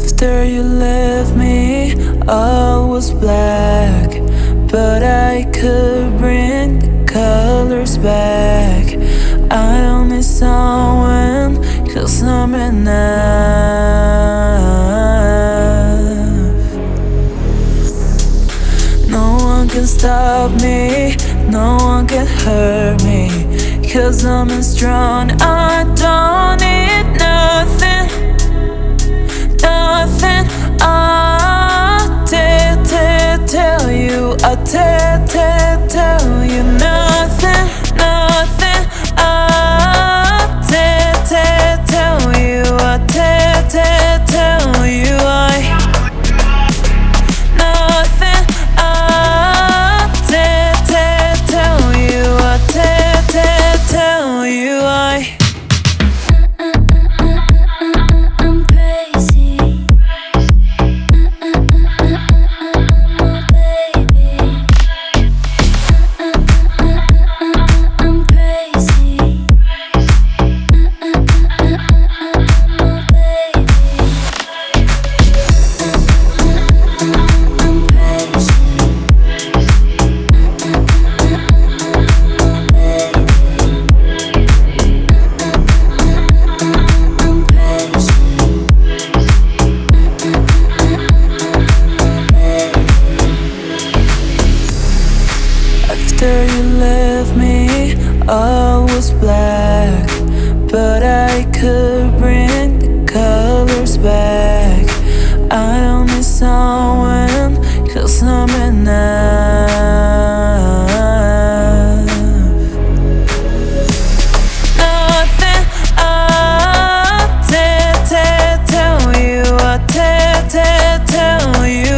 After you left me, all was black, but I could bring the colors back. I don't need someone, 'cause I'm enough. No one can stop me, no one can hurt me, 'cause I'm strong. I don't need nothing, nothing. Tell you, tell you nothing, nothing. Tell you, tell you nothing. Tell you, tell you I'm crazy. My baby. I'm crazy. My baby. I'm crazy. After you left me, all was black, but I could bring the colors back. I don't need someone, 'cause I'm enough. Nothing. Tell you, tell you nothing. Tell you, tell you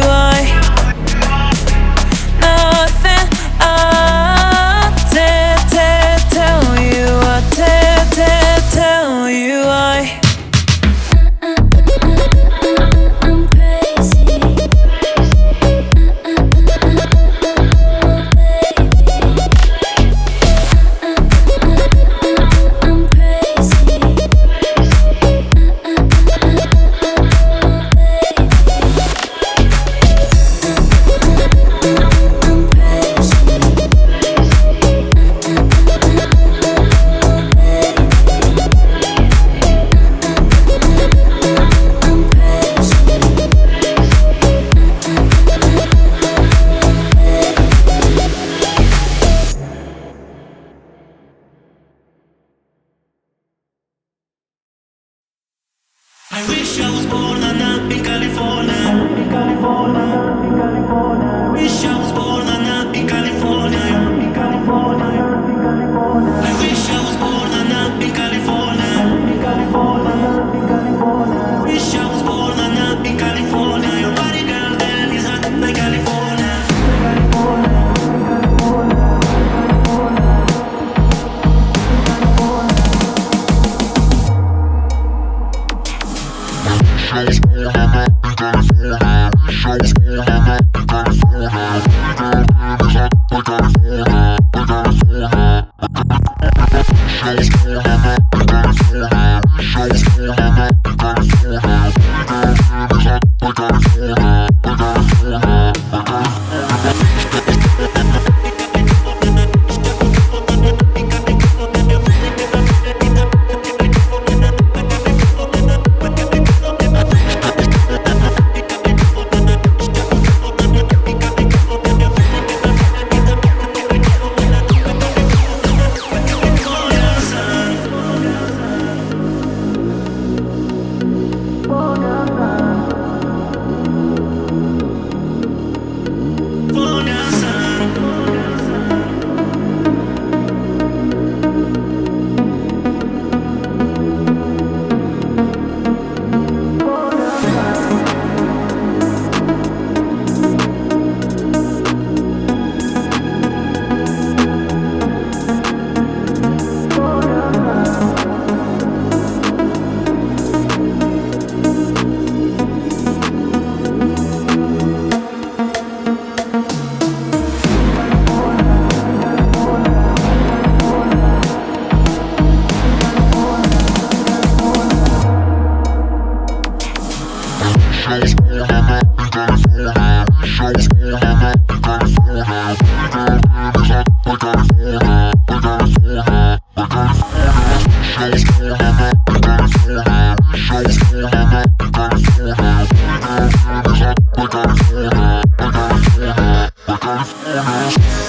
I'm crazy. My baby. I'm crazy. I wish I was born in California. In California, in California. Wish I was born in California. In California, in California. I wish I was born in California. In California, in California. Wish I was born in California. Your body, girl, damn, is hot like California. California.